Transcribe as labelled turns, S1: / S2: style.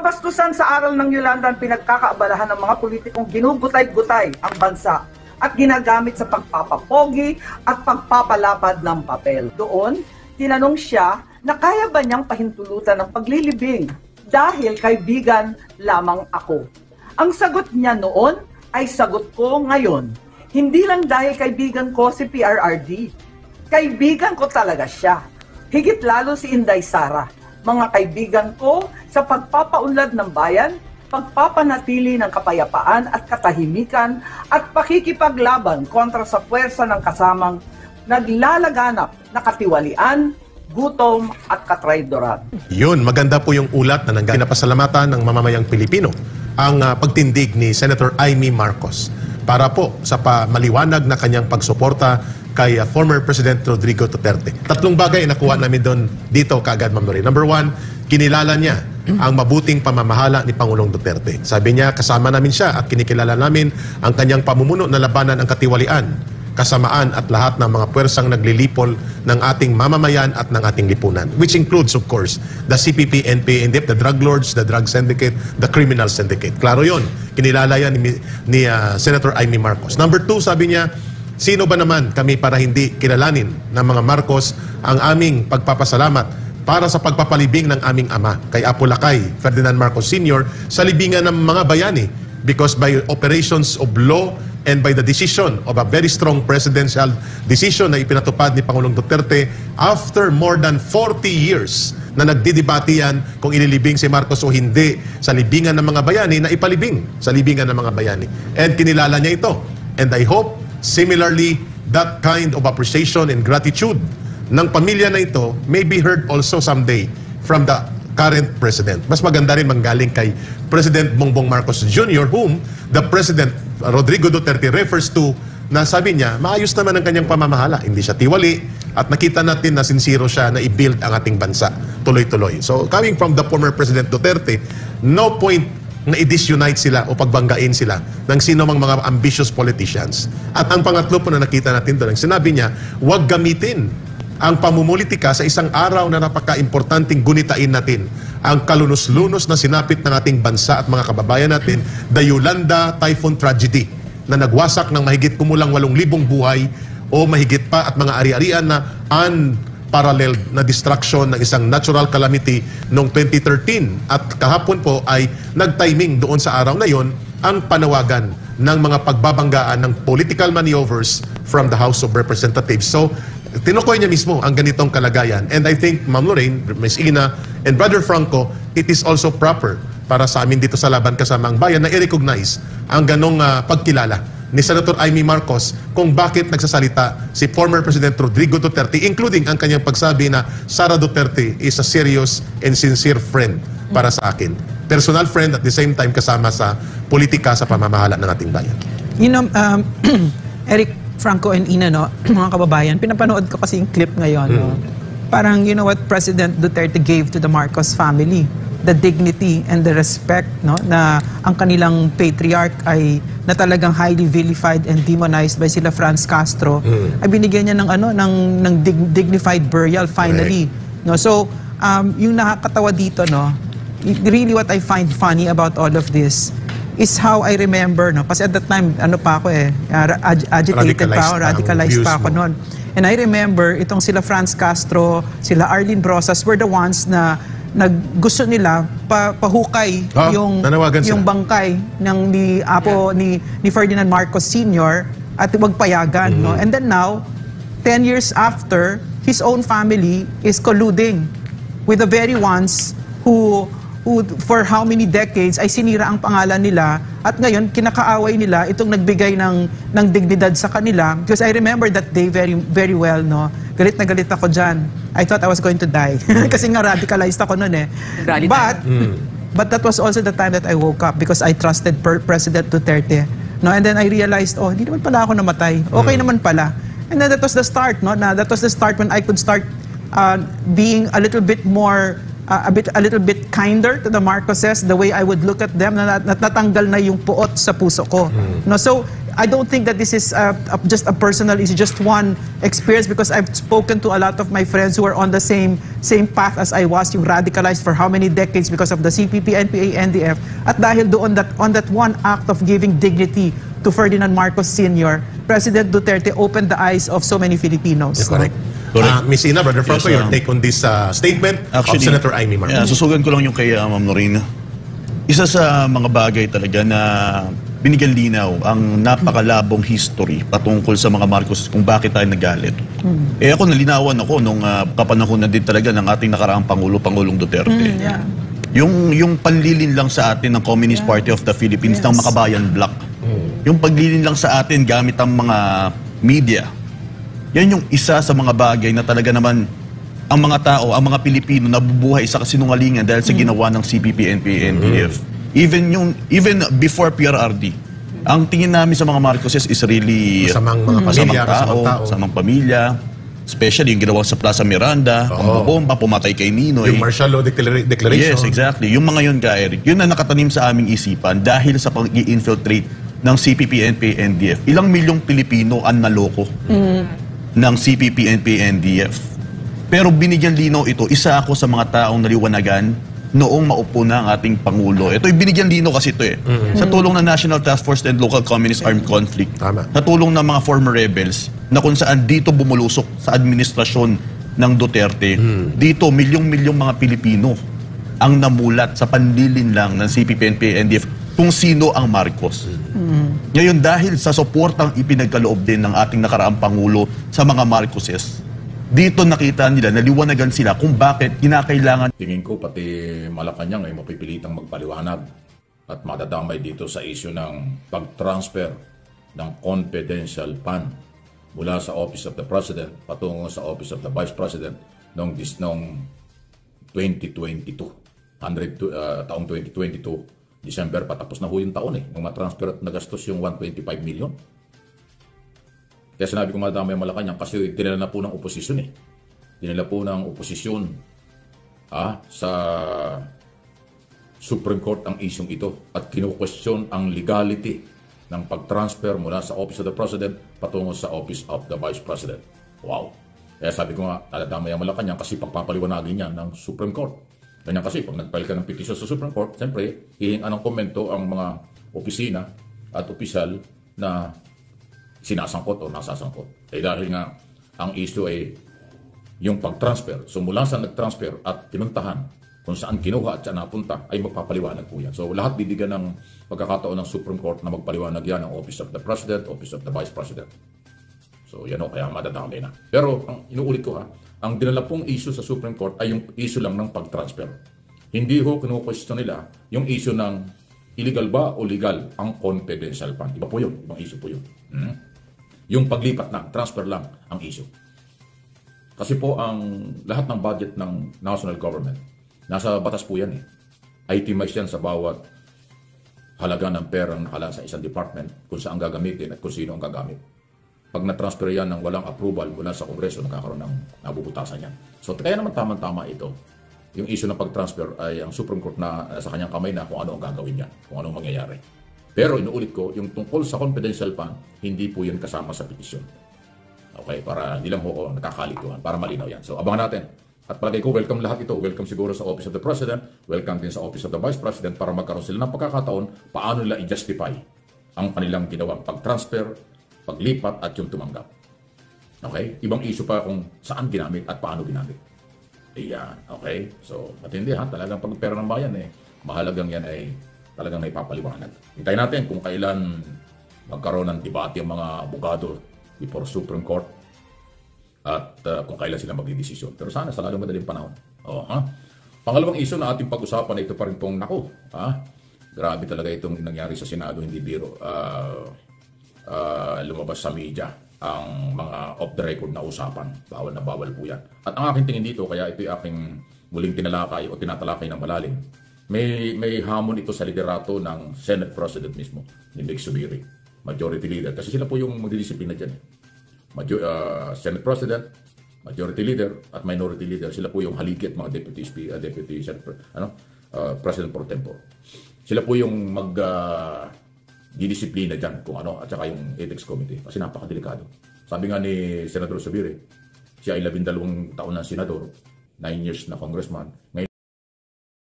S1: kabastusan sa aral ng Yolanda ang pinagkakaabalahan ng mga politikong ginugutay-gutay ang bansa at ginagamit sa pagpapapogi at pagpapalapad ng papel. Doon, tinanong siya na kaya ba niyang pahintulutan ng paglilibing dahil kaibigan lamang ako. Ang sagot niya noon ay sagot ko ngayon. Hindi lang dahil kaibigan ko si PRRD. Kaibigan ko talaga siya. Higit lalo si Inday Sara. Mga kaibigan ko sa pagpapaunlad ng bayan, pagpapanatili ng kapayapaan at katahimikan at pakikipaglaban kontra sa puwersa ng kasamang naglalaganap na katiwalian, gutom at katraydoran.
S2: Yun, maganda po yung ulat na pinapasalamatan ng mamamayang Pilipino ang pagtindig ni Senator Amy Marcos para po sa maliwanag na kanyang pagsuporta kay former President Rodrigo Duterte. Tatlong bagay nakuha namin doon dito kaagad, Ma'am Lorraine. Number one, kinilala niya ang mabuting pamamahala ni Pangulong Duterte. Sabi niya, kasama namin siya at kinikilala namin ang kanyang pamumuno na labanan ang katiwalian, kasamaan at lahat ng mga puwersang naglilipol ng ating mamamayan at ng ating lipunan. Which includes, of course, the CPP, NPA, NDF, the drug lords, the drug syndicate, the criminal syndicate. Klaro yun. Kinilala yan ni Senator Amy Marcos. Number two, sabi niya, sino ba naman kami para hindi kilalanin ng mga Marcos ang aming pagpapasalamat para sa pagpapalibing ng aming ama kay Apo Lakay, Ferdinand Marcos Sr. sa libingan ng mga bayani because by operations of law and by the decision of a very strong presidential decision na ipinatupad ni Pangulong Duterte after more than 40 years na nagdidebate yan kung ililibing si Marcos o hindi sa libingan ng mga bayani na ipalibing sa libingan ng mga bayani. And kinilala niya ito. And I hope similarly, that kind of appreciation and gratitude ng pamilya na ito may be heard also someday from the current president. Mas maganda rin manggaling kay President Bongbong Marcos Jr. whom the President Rodrigo Duterte refers to na sabi niya, maayos naman ang kanyang pamamahala. Hindi siya tiwali at nakita natin na sincero siya na i-build ang ating bansa tuloy-tuloy. So coming from the former President Duterte, no point na i-disunite sila o pagbanggain sila ng sino mang mga ambitious politicians. At ang pangatlo po na nakita natin doon, sinabi niya, huwag gamitin ang pamumulitika sa isang araw na napaka-importanting gunitain natin ang kalunos-lunos na sinapit ng ating bansa at mga kababayan natin, the Yolanda Typhoon Tragedy, na nagwasak ng mahigit kumulang 8,000 buhay o mahigit pa at mga ari-arian na unparalleled na destruction ng isang natural calamity noong 2013. At kahapon po ay nag-timing doon sa araw na yon ang panawagan ng mga pagbabanggaan ng political maneuvers from the House of Representatives. So, tinukoy niya mismo ang ganitong kalagayan. And I think, Ma'am Lorraine, Ms. Ina, and Brother Franco, it is also proper para sa amin dito sa Laban Kasama ang Bayan na i-recognize ang ganong pagkilala ni Senator Amy Marcos kung bakit nagsasalita si former President Rodrigo Duterte, including ang kanyang pagsabi na Sara Duterte is a serious and sincere friend para sa akin. Personal friend at the same time kasama sa politika sa pamamahala ng ating bayan.
S3: You know, Eric, Franco and Ina, no, mga kababayan, pinapanood ko kasi yung clip ngayon. No? Parang, you know what President Duterte gave to the Marcos family? The dignity and the respect, no, na ang kanilang patriarch ay na talagang highly vilified and demonized by sila Franz Castro, ay binigyan niya ng dignified burial finally. No? So, yung nakakatawa dito, no, really what I find funny about all of this is how I remember, no, kasi at that time, ano pa ako agitated pa ako, radicalized pa ako noon. And I remember, itong sila Franz Castro, sila Arlene Brosas were the ones na gusto nila pahukay yung bangkay ng ni Ferdinand Marcos Sr. at wag payagan, no? And then now 10 years after, his own family is colluding with the very ones who for how many decades ay sinira ang pangalan nila at ngayon kinakaaway nila itong nagbigay ng dignidad sa kanila. Because I remember that day very very well, no. Galit na galit ako dyan. I thought I was going to die. Kasi nga radicalized ako noon eh. But that was also the time that I woke up because I trusted President Duterte. No, and then I realized, oh, hindi naman pala ako namatay. Okay naman pala. And then that was the start, no? That was the start when I could start being a little bit more a little bit kinder to the Marcoses, the way I would look at them, na natanggal na yung puot sa puso ko. No, so I don't think that this is just a personal issue, just one experience, because I've spoken to a lot of my friends who are on the same path as I was, yung radicalized for how many decades because of the CPP, NPA, NDF. At dahil doon on that one act of giving dignity to Ferdinand Marcos Sr., President Duterte opened the eyes of so many Filipinos.
S2: Yeah, correct.
S4: Correct.
S2: Miss Ina, Brother Franco,
S4: Yes,
S2: your take on this statement of Senator Amy Marcos.
S4: Yeah, susugan ko lang yung kay Ma'am Noreen. Isa sa mga bagay talaga na binigyan linaw ang napakalabong history patungkol sa mga Marcos kung bakit tayo nagalit. Ako nalinawan ako nung kapanahon na din talaga ng ating nakaraang Pangulong Duterte.
S3: Yeah.
S4: Yung panlilin lang sa atin ng Communist Party of the Philippines ng Makabayan Bloc. Yung paglilin lang sa atin gamit ang mga media. Yan yung isa sa mga bagay na talaga naman ang mga tao, ang mga Pilipino nabubuhay sa kasinungalingan dahil sa ginawa ng CPP, NPA, NDF. Even before PRRD, ang tingin namin sa mga Marcoses is really
S2: Masamang mga pamilya,
S4: masamang tao, masamang pamilya. Especially yung ginawa sa Plaza Miranda, ang bomba, pumatay kay Ninoy.
S2: Yung martial law declaration.
S4: Yes, exactly. Yung mga yun, Eric, yun na nakatanim sa aming isipan dahil sa pag-i-infiltrate ng CPP, NPA, NDF. Ilang milyong Pilipino ang naloko ng CPP, NPA, NDF. Pero binigyan linaw ito, isa ako sa mga taong naliwanagan noong maupo na ang ating Pangulo. Ito, binigyan linaw kasi ito Sa tulong ng National Task Force and Local Communist Armed Conflict.
S2: Tama.
S4: Sa tulong ng mga former rebels na kung saan dito bumulusok sa administrasyon ng Duterte. Dito, milyong-milyong mga Pilipino ang namulat sa panlilin lang ng CPP, NPA, NDF kung sino ang Marcos. Ngayon, dahil sa suportang ipinagkaloob din ng ating nakaraang Pangulo sa mga Marcoses, dito nakita nila, naliwanagan sila kung bakit kinakailangan.
S5: Tingin ko pati Malacanang ay mapipilitang magpaliwanag at madadamay dito sa issue ng pag-transfer ng confidential fund mula sa Office of the President patungo sa Office of the Vice President noong 2022. Taong 2022, December, patapos na ho yung taon nung matransfer at nagastos yung 125 million. Kaya sinabi ko madamay Malacanang kasi dinala na po ng oposisyon Dinala po ng oposisyon sa Supreme Court ang isyong ito at kinu-question ang legality ng pag-transfer mula sa Office of the President patungo sa Office of the Vice President. Wow! Kaya sabi ko nga, nadadamay ang Malacanang kasi pagpapaliwanagin niya ng Supreme Court. Ganyan kasi, pag nag-file ka ng petisyon sa Supreme Court, siyempre, hihingan ng komento ang mga opisina at opisyal na sinasangkot o nasasangkot. Dahil nga, ang issue ay yung pag-transfer. So mula sa nag-transfer at pinuntahan kung saan kinuha at saan napunta, ay magpapaliwanag po yan. So lahat bibigyan ng pagkakataon ng Supreme Court na magpaliwanag yan ng Office of the President, Office of the Vice President. So yan kaya madadami na. Pero ang inuulit ko ang dinala pong issue sa Supreme Court ay yung issue lang ng pag-transfer. Hindi ho kinu-question nila yung issue ng illegal ba o legal ang confidential fund. Iba po yun. Ibang issue po yun. Yung paglipat na, transfer lang ang issue. Kasi po ang lahat ng budget ng national government, nasa batas po yan Itemized yan sa bawat halaga ng perang nakala sa isang department kung saan gagamitin at kung sino ang gagamit. Pag na-transfer yan ng walang approval mula sa Kongreso, nakakaroon ng nabubutasan yan. So kaya naman tama-tama ito. Yung issue ng pag-transfer ay ang Supreme Court na sa kanyang kamay na kung ano ang gagawin yan, kung ano ang mangyayari. Pero inuulit ko, yung tungkol sa confidential fund, hindi po yun kasama sa petisyon. Okay, para hindi lang nakakalituhan, para malinaw yan. So abangan natin. At palagay ko, welcome lahat ito. Welcome siguro sa Office of the President, welcome din sa Office of the Vice President para magkaroon sila ng pagkakataon paano nila i-justify ang kanilang ginawang pag-transfer, paglipat at yung tumanggap. Okay? Ibang issue pa kung saan ginamit at paano ginamit. Ayan. Okay? So, matindi talagang pag pera ng bayan mahalagang yan ay talagang may papaliwanag. Hintayin natin kung kailan magkaroon ng debate ang mga abogado before Supreme Court at kung kailan sila magdidesisyon. Pero sana sa lalong madaling panahon. Pangalawang issue na ating pag-usapan ito pa rin pong grabe talaga itong nangyari sa Senado, hindi biro. Lumabas sa media ang mga off-the-record na usapan. Bawal na bawal po yan. At ang aking tingin dito, kaya ito aking muling tinalakay o tinatalakay ng malalim, may hamon ito sa liderato ng Senate President mismo, ni Vic Subiri, Majority Leader. Kasi sila po yung magdidisiplina dyan. Senate President, Majority Leader, at Minority Leader, sila po yung haligi at mga President pro tempore. Sila po yung didisiplina dyan kung ano at saka yung ethics committee kasi napakadelikado. Sabi nga ni Senador Subiri, siya ay 12 taon na senador, 9 years na congressman, ngayon